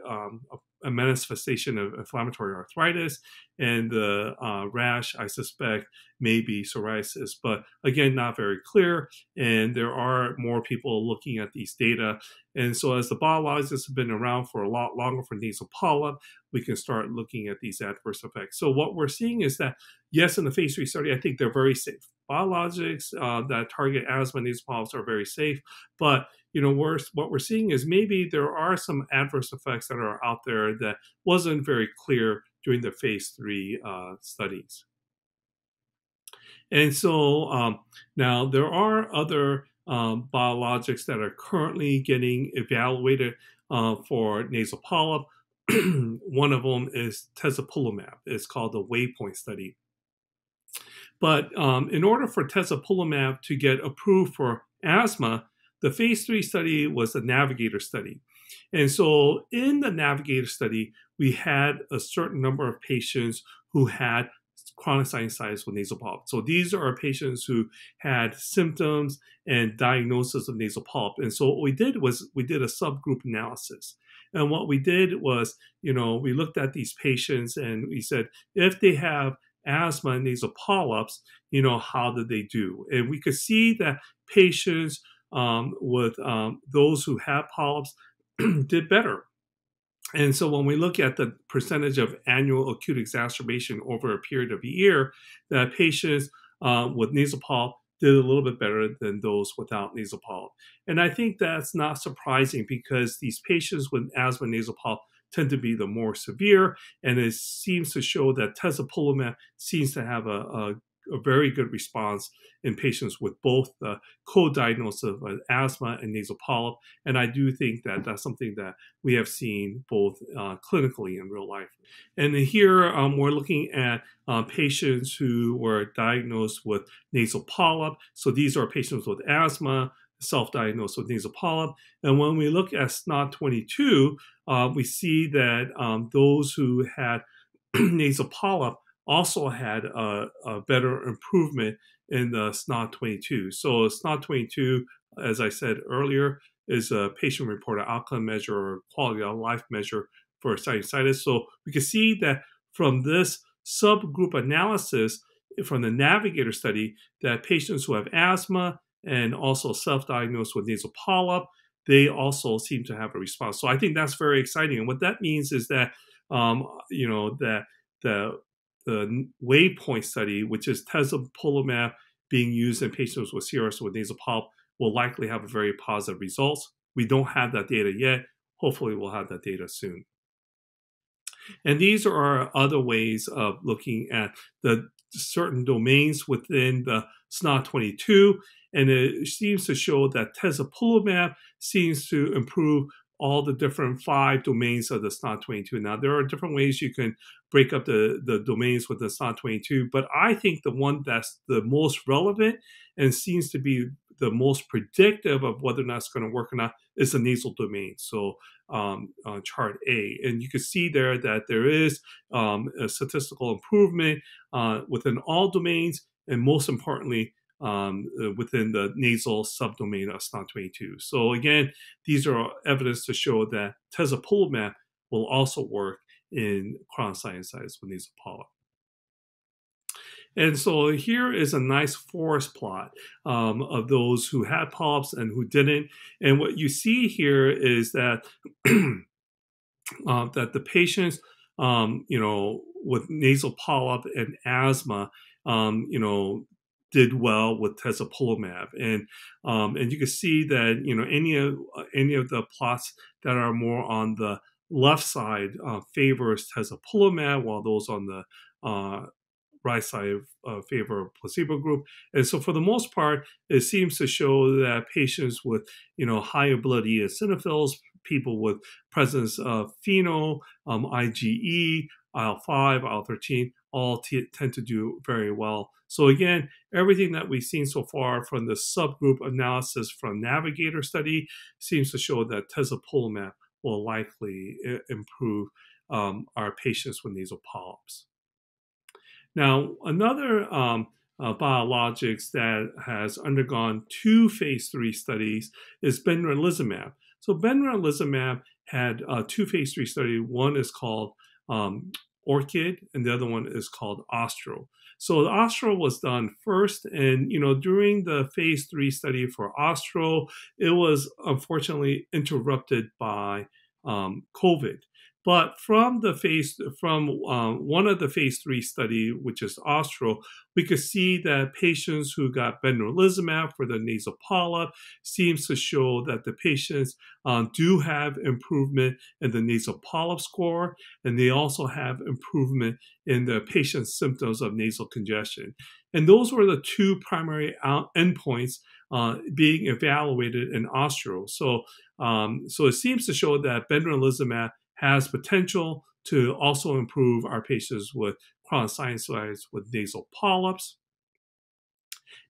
a manifestation of inflammatory arthritis, and the rash, I suspect, may be psoriasis. But again, not very clear, and there are more people looking at these data. And so as the biologics have been around for a lot longer for nasal polyp, we can start looking at these adverse effects. So what we're seeing is that, yes, in the phase 3 study, I think they're very safe. Biologics that target asthma and nasal polyps are very safe, but what we're seeing is maybe there are some adverse effects that are out there that wasn't very clear during the phase 3 studies. And so now there are other biologics that are currently getting evaluated for nasal polyp. One of them is tezepelumab. It's called the Waypoint study. But in order for tezepelumab to get approved for asthma, the phase 3 study was the Navigator study. And so in the Navigator study, we had a certain number of patients who had chronic sinusitis with nasal polyp. So these are patients who had symptoms and diagnosis of nasal polyp. And so what we did was we did a subgroup analysis. And what we did was, we looked at these patients and we said, if they have asthma and nasal polyps, how did they do? And we could see that patients with those who have polyps did better. And so when we look at the percentage of annual acute exacerbation over a period of a year, that patients with nasal polyp did a little bit better than those without nasal polyp. And I think that's not surprising because these patients with asthma and nasal polyp tend to be the more severe, and it seems to show that tezepelumab seems to have a a very good response in patients with both the co-diagnosis of asthma and nasal polyp. And I do think that that's something that we have seen both clinically in real life. And here we're looking at patients who were diagnosed with nasal polyp. So these are patients with asthma, self-diagnosed with nasal polyp. And when we look at SNOT-22, we see that those who had nasal polyp also had a better improvement in the SNOT-22. So SNOT-22, as I said earlier, is a patient-reported outcome measure or quality of life measure for sinusitis. So we can see that from this subgroup analysis from the Navigator study that patients who have asthma and also self-diagnosed with nasal polyp, they also seem to have a response. So I think that's very exciting. And what that means is that, that the Waypoint study, which is tezepelumab being used in patients with CRS with nasal polyp, will likely have a very positive results. We don't have that data yet. Hopefully we'll have that data soon. And these are other ways of looking at the certain domains within the SNOT-22, and it seems to show that tezepelumab seems to improve all the different 5 domains of the SNOT-22. Now, there are different ways you can break up the domains with the SNOT-22, but I think the one that's the most relevant and seems to be the most predictive of whether or not it's going to work or not is the nasal domain. So chart A. And you can see there that there is a statistical improvement within all domains, and most importantly, within the nasal subdomain of SNOT-22. So again, these are evidence to show that tezepelumab will also work in chronic sinusitis with nasal polyp. And so here is a nice forest plot of those who had polyps and who didn't. And what you see here is that that the patients, with nasal polyp and asthma, did well with tezepelumab, and you can see that any of the plots that are more on the left side favors tezepelumab, while those on the right side favor placebo group. And so for the most part, it seems to show that patients with, higher blood eosinophils, people with presence of FeNO, IgE, IL-5, IL-13, all tend to do very well. So again, everything that we've seen so far from the subgroup analysis from Navigator study seems to show that tezepelumab will likely improve our patients with nasal polyps. Now, another biologics that has undergone 2 phase 3 studies is benralizumab. So benralizumab had 2 phase 3 studies. One is called Orchid, and the other one is called Austral. So the Austral was done first, and during the phase 3 study for Austral, it was unfortunately interrupted by COVID. But from one of the phase 3 study, which is Austral, we could see that patients who got benralizumab for the nasal polyp seems to show that the patients do have improvement in the nasal polyp score, and they also have improvement in the patient's symptoms of nasal congestion. And those were the 2 primary endpoints being evaluated in Austral. So it seems to show that benralizumab has potential to also improve our patients with chronic sinusitis with nasal polyps.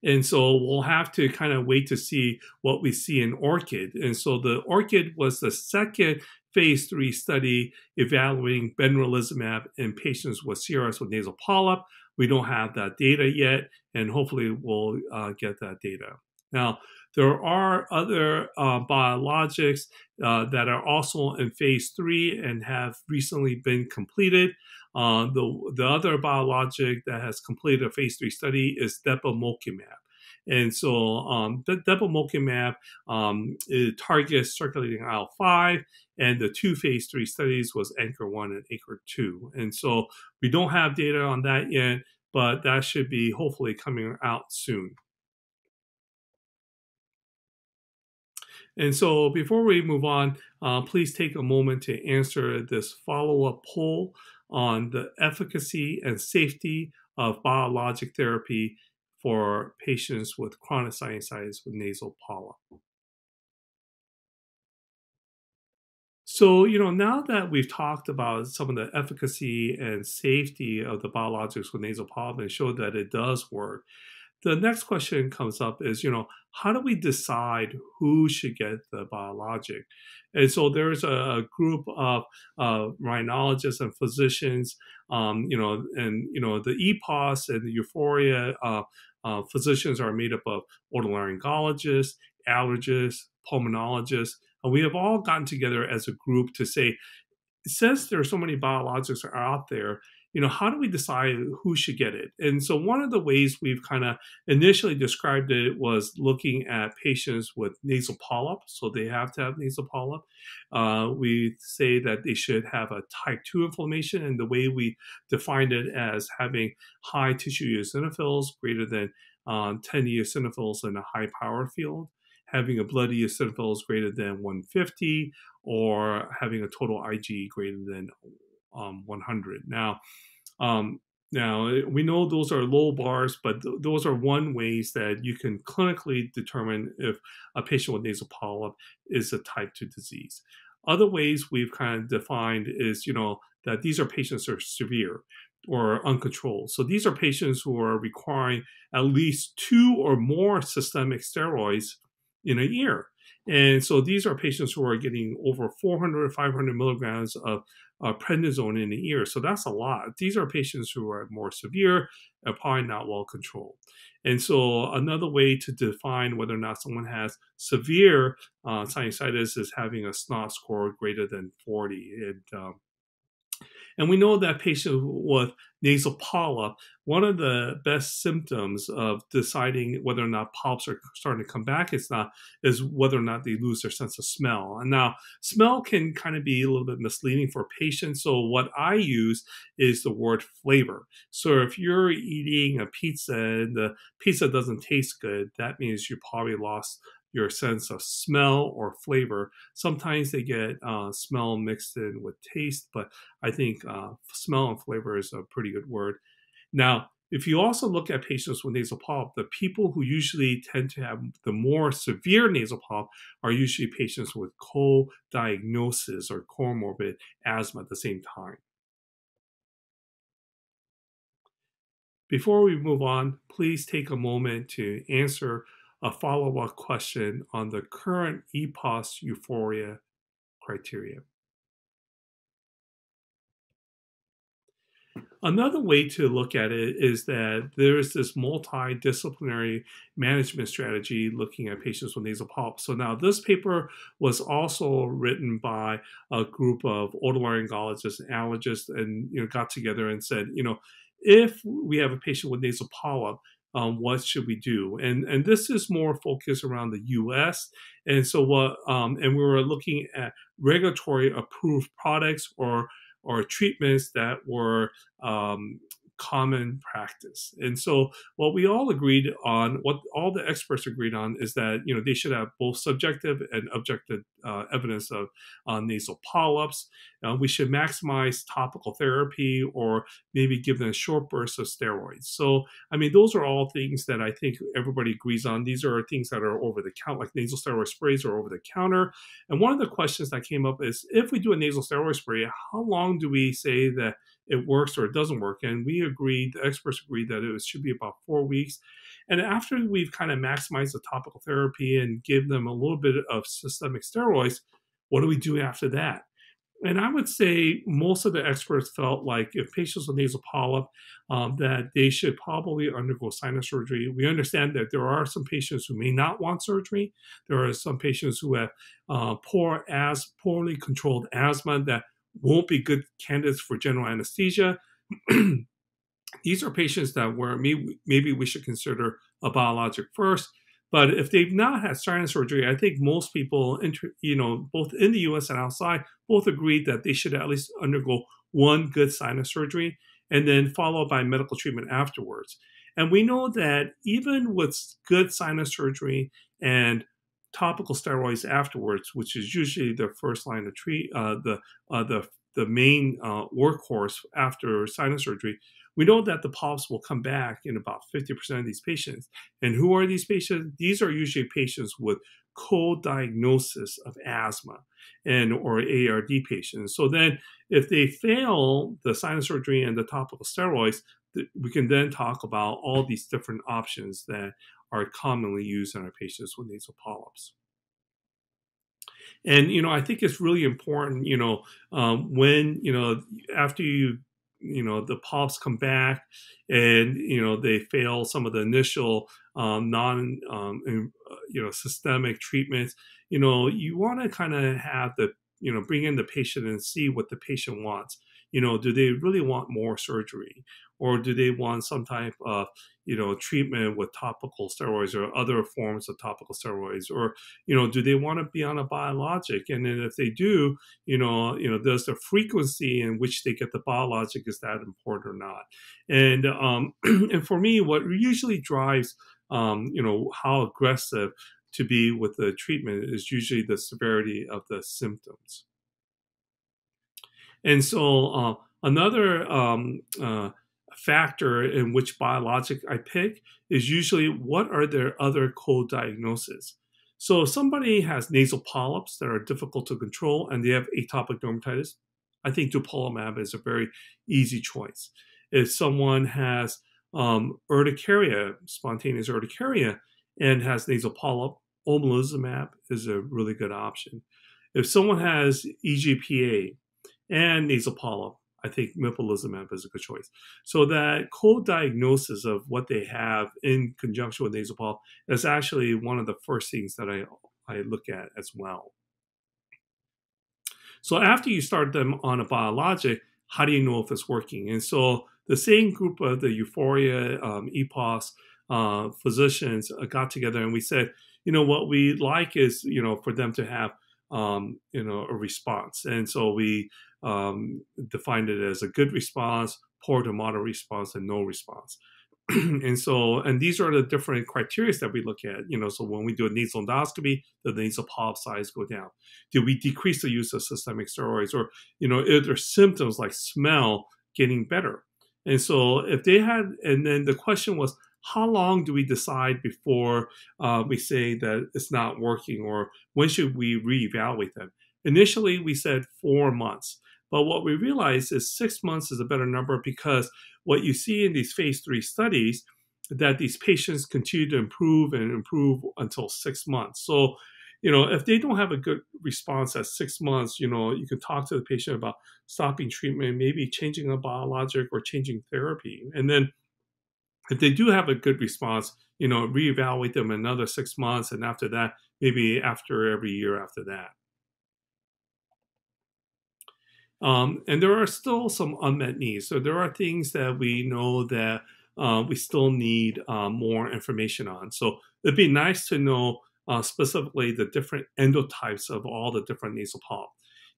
And so we'll have to kind of wait to see what we see in Orchid. And so the Orchid was the second phase 3 study evaluating benralizumab in patients with CRS with nasal polyp. We don't have that data yet, and hopefully we'll get that data. Now, there are other biologics that are also in phase 3 and have recently been completed. The other biologic that has completed a phase 3 study is depemokimab. And so depemokimab it targets circulating IL-5, and the 2 phase 3 studies was Anchor 1 and Anchor 2. And so we don't have data on that yet, but that should be hopefully coming out soon. And so before we move on, please take a moment to answer this follow-up poll on the efficacy and safety of biologic therapy for patients with chronic sinusitis with nasal polyp. So, now that we've talked about some of the efficacy and safety of the biologics with nasal polyp and showed that it does work, the next question comes up is, how do we decide who should get the biologic? And so there's a group of rhinologists and physicians, the EPOS and the Euphoria physicians are made up of otolaryngologists, allergists, pulmonologists, and we have all gotten together as a group to say, since there are so many biologics are out there, how do we decide who should get it? And so one of the ways we've kind of initially described it was looking at patients with nasal polyp. So they have to have nasal polyp. We say that they should have a type 2 inflammation, and the way we defined it as having high tissue eosinophils greater than 10 eosinophils in a high power field, having a blood eosinophils greater than 150, or having a total IgE greater than 100. Now we know those are low bars, but those are one ways that you can clinically determine if a patient with nasal polyp is a type 2 disease. Other ways we've kind of defined is, that these are patients that are severe or uncontrolled. So these are patients who are requiring at least 2 or more systemic steroids in a year. And so these are patients who are getting over 400 or 500 milligrams of prednisone in a year. So that's a lot. These are patients who are more severe and probably not well controlled. And so another way to define whether or not someone has severe sinusitis is having a SNOT score greater than 40. And we know that patients with nasal polyp, one of the best symptoms of deciding whether or not polyps are starting to come back is whether or not they lose their sense of smell. And now, smell can kind of be a little bit misleading for patients. So what I use is the word flavor. So if you're eating a pizza and the pizza doesn't taste good, that means you probably lost your sense of smell or flavor. Sometimes they get smell mixed in with taste, but I think smell and flavor is a pretty good word. Now, if you also look at patients with nasal polyp, the people who usually tend to have the more severe nasal polyp are usually patients with co-diagnosis or comorbid asthma at the same time. Before we move on, please take a moment to answer a follow-up question on the current EPOS Euphoria criteria. Another way to look at it is that there's this multidisciplinary management strategy looking at patients with nasal polyps. So now this paper was also written by a group of otolaryngologists and allergists, and got together and said, if we have a patient with nasal polyp, what should we do? And this is more focused around the U.S. And so and we were looking at regulatory approved products or treatments that were common practice. And so what we all agreed on, what all the experts agreed on, is that they should have both subjective and objective evidence of nasal polyps. We should maximize topical therapy or maybe give them a short burst of steroids. So those are all things that I think everybody agrees on. These are things that are over the counter, like nasal steroid sprays are over the counter. And one of the questions that came up is, if we do a nasal steroid spray, how long do we say that it works or it doesn't work? And we agreed, the experts agreed, that it should be about 4 weeks. And after we've kind of maximized the topical therapy and give them a little bit of systemic steroids, what do we do after that? And I would say most of the experts felt like if patients with nasal polyp, that they should probably undergo sinus surgery. We understand that there are some patients who may not want surgery. There are some patients who have poorly controlled asthma that won't be good candidates for general anesthesia. These are patients that where maybe we should consider a biologic first. But if they've not had sinus surgery, I think most people, both in the U.S. and outside, both agreed that they should at least undergo one good sinus surgery and then followed by medical treatment afterwards. And we know that even with good sinus surgery and topical steroids afterwards, which is usually the first line of treat, the the main workhorse after sinus surgery, we know that the polyps will come back in about 50% of these patients. And who are these patients? These are usually patients with co-diagnosis of asthma and or ARD patients. So then if they fail the sinus surgery and the topical steroids, we can then talk about all these different options that are commonly used in our patients with nasal polyps. And, I think it's really important, when, after the polyps come back and, they fail some of the initial systemic treatments, you want to kind of have bring in the patient and see what the patient wants. Do they really want more surgery, or do they want some type of, treatment with topical steroids or other forms of topical steroids, or, do they want to be on a biologic? And then if they do, does the frequency in which they get the biologic, is that important or not? And, and for me, what usually drives, how aggressive to be with the treatment is usually the severity of the symptoms. And so another factor in which biologic I pick is usually what are their other co-diagnoses. So if somebody has nasal polyps that are difficult to control and they have atopic dermatitis, I think dupilumab is a very easy choice. If someone has urticaria, spontaneous urticaria, and has nasal polyp, omalizumab is a really good option. If someone has EGPA and nasal polyp, I think mepolizumab is a good choice. So that co-diagnosis of what they have in conjunction with nasal polyp is actually one of the first things that I look at as well. So after you start them on a biologic, how do you know if it's working? And so the same group of the Euphoria, EPOS physicians got together and we said, what we like is, for them to have, a response. And so we defined it as a good response, poor to moderate response, and no response. and these are the different criteria that we look at. So when we do a nasal endoscopy, the nasal polyp size go down. Did we decrease the use of systemic steroids, or if there's symptoms like smell getting better? And so if they had, and then the question was, how long do we decide before we say that it's not working, or when should we reevaluate them? Initially, we said 4 months. But what we realized is 6 months is a better number, because what you see in these phase 3 studies, that these patients continue to improve and improve until 6 months. So, if they don't have a good response at 6 months, you can talk to the patient about stopping treatment, maybe changing a biologic or changing therapy. And then if they do have a good response, reevaluate them another 6 months. And after that, maybe after every year after that. And there are still some unmet needs. So there are things that we know that we still need more information on. So it'd be nice to know specifically the different endotypes of all the different nasal polyps.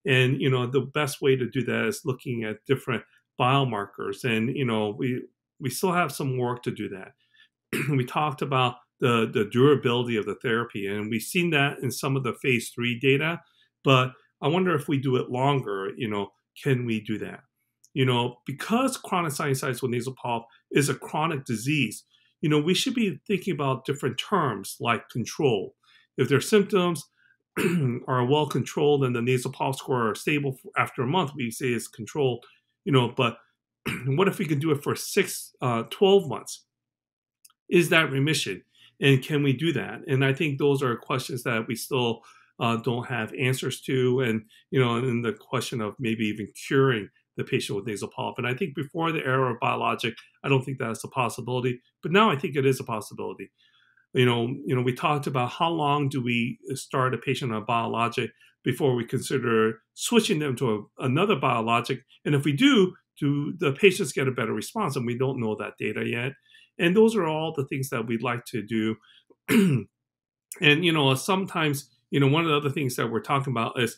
And, the best way to do that is looking at different biomarkers. And, we still have some work to do that. We talked about the durability of the therapy, and we've seen that in some of the phase 3 data, but I wonder if we do it longer, can we do that? Because chronic sinusitis with nasal polyp is a chronic disease, we should be thinking about different terms like control. If their symptoms are well controlled and the nasal polyp score are stable after a month, we say it's controlled, but what if we can do it for 12 months? Is that remission? And can we do that? And I think those are questions that we still don't have answers to. And, and the question of maybe even curing the patient with nasal polyp. And I think before the era of biologic, I don't think that's a possibility. But now I think it is a possibility. We talked about how long do we start a patient on a biologic before we consider switching them to another biologic. And if we do the patients get a better response? And we don't know that data yet. And those are all the things that we'd like to do. And, sometimes, one of the other things that we're talking about is,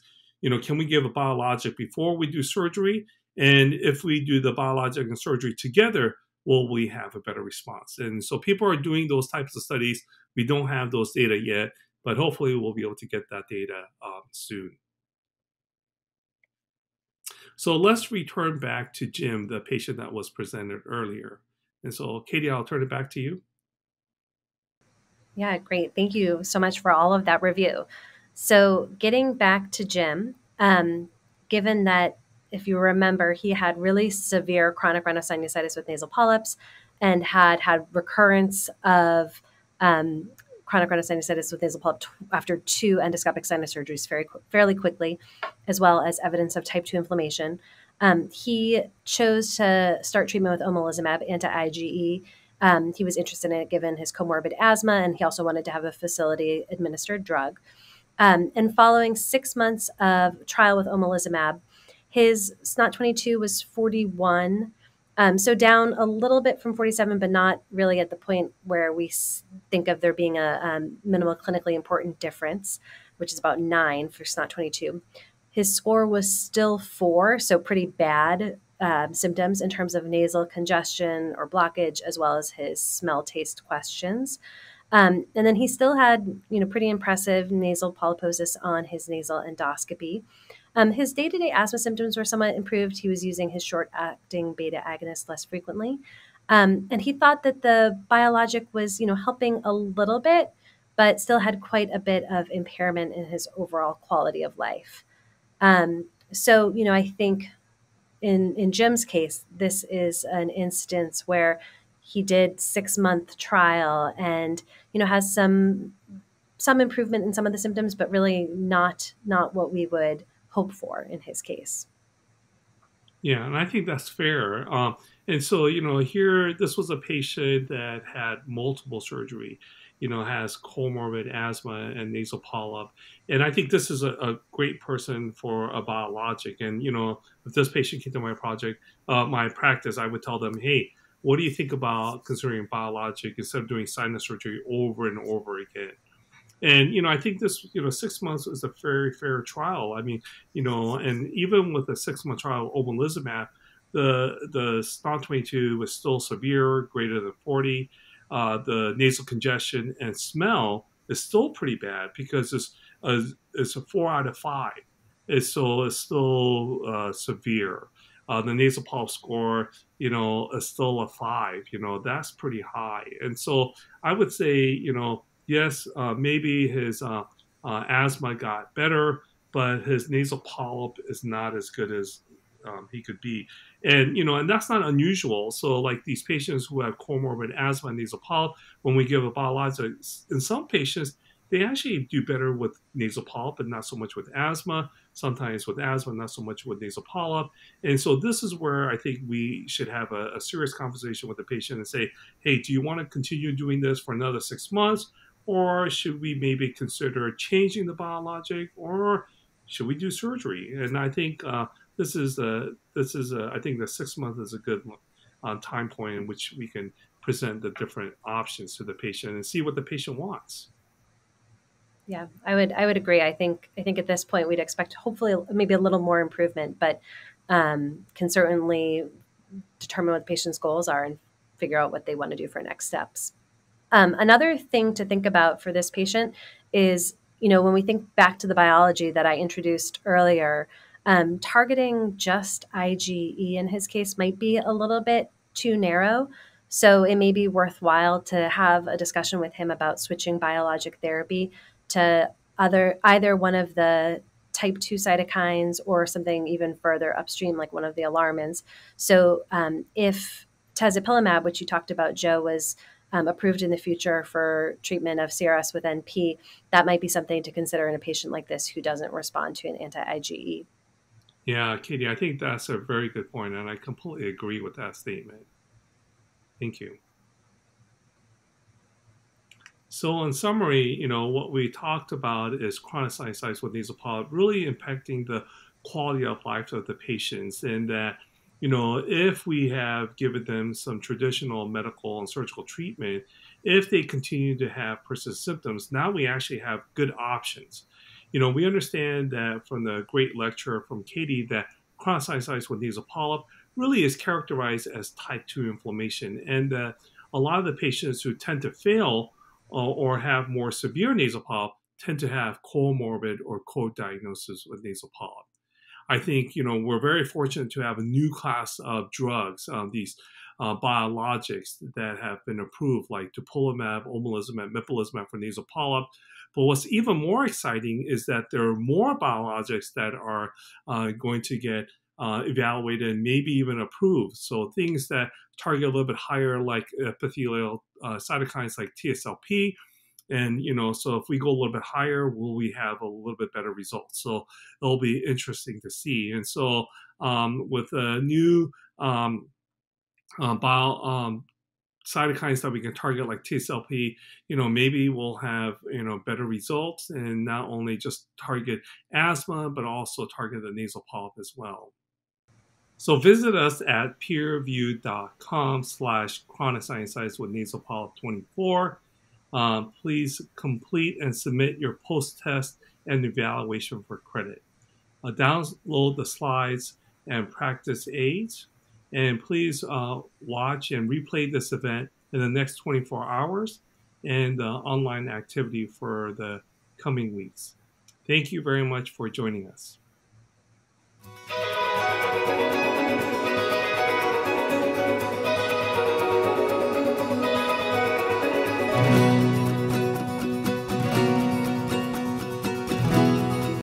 can we give a biologic before we do surgery? And if we do the biologic and surgery together, will we have a better response? And so people are doing those types of studies. We don't have those data yet, but hopefully we'll be able to get that data soon. So let's return back to Jim, the patient that was presented earlier. And so, Katie, I'll turn it back to you. Yeah, great. Thank you so much for all of that review. So, getting back to Jim, given that, if you remember, he had really severe chronic rhinosinusitis with nasal polyps and had recurrence of chronic rhinosinusitis with nasal polyp after 2 endoscopic sinus surgeries fairly quickly, as well as evidence of type 2 inflammation. He chose to start treatment with omalizumab, anti-IgE. He was interested in it given his comorbid asthma, and he also wanted to have a facility-administered drug. And following 6 months of trial with omalizumab, his SNOT-22 was 41, so down a little bit from 47, but not really at the point where we think of there being a minimal clinically important difference, which is about 9 for SNOT-22. His score was still 4, so pretty bad symptoms in terms of nasal congestion or blockage, as well as his smell taste questions. And then he still had, pretty impressive nasal polyposis on his nasal endoscopy. His day-to-day asthma symptoms were somewhat improved. He was using his short-acting beta agonist less frequently. And he thought that the biologic was, helping a little bit, but still had quite a bit of impairment in his overall quality of life. So, I think in Jim's case, this is an instance where he did 6-month trial and, has some improvement in some of the symptoms, but really not what we would hope for in his case. Yeah, and I think that's fair. And so, here, this was a patient that had multiple surgery, has comorbid asthma and nasal polyp. And I think this is a great person for a biologic. And, if this patient came to my practice, I would tell them, hey, what do you think about considering biologic instead of doing sinus surgery over and over again? And I think this 6 months is a very fair trial. I mean, and even with a 6-month trial of omalizumab, the SNOT-22 was still severe, greater than 40. The nasal congestion and smell is still pretty bad because it's a 4 out of 5. It's still severe. The nasal polyp score, is still a 5. That's pretty high. And so I would say, yes, maybe his asthma got better, but his nasal polyp is not as good as he could be. And, and that's not unusual. So like these patients who have comorbid asthma and nasal polyp, when we give a biologic, in some patients, they actually do better with nasal polyp, but not so much with asthma. Sometimes with asthma, not so much with nasal polyp. And so this is where I think we should have a serious conversation with the patient and say, hey, do you want to continue doing this for another 6 months? Or should we maybe consider changing the biologic, or should we do surgery? And I think I think the 6 months is a good time point in which we can present the different options to the patient and see what the patient wants. Yeah, I would agree. I think at this point we'd expect hopefully maybe a little more improvement, but can certainly determine what the patient's goals are and figure out what they want to do for next steps. Another thing to think about for this patient is, when we think back to the biology that I introduced earlier, targeting just IgE in his case might be a little bit too narrow. So it may be worthwhile to have a discussion with him about switching biologic therapy to either one of the type 2 cytokines or something even further upstream, like one of the alarmins. So if tezepelumab, which you talked about, Joe, was approved in the future for treatment of CRS with NP, that might be something to consider in a patient like this who doesn't respond to an anti-IgE. Yeah, Katie, I think that's a very good point, and I completely agree with that statement. Thank you. So in summary, what we talked about is chronic sinusitis with nasal polyp really impacting the quality of life of the patients, and that, if we have given them some traditional medical and surgical treatment, if they continue to have persistent symptoms, now we actually have good options. We understand that from the great lecture from Katie that chronic sinusitis with nasal polyp really is characterized as type 2 inflammation, and that a lot of the patients who tend to fail or have more severe nasal polyp tend to have comorbid or co-diagnosis with nasal polyp. I think, we're very fortunate to have a new class of drugs, these biologics that have been approved, like dupilumab, omalizumab, mepolizumab for nasal polyp. But what's even more exciting is that there are more biologics that are going to get evaluated and maybe even approved. So things that target a little bit higher, like epithelial cytokines like TSLP. And, so if we go a little bit higher, will we have a little bit better results? So it'll be interesting to see. And so with a new cytokines that we can target like TSLP, maybe we'll have, better results and not only just target asthma, but also target the nasal polyp as well. So visit us at peerreviewed.com/chronic sinusitis with nasal polyp 24. Please complete and submit your post-test and evaluation for credit. Download the slides and practice aids. And please watch and replay this event in the next 24 hours and the online activity for the coming weeks. Thank you very much for joining us.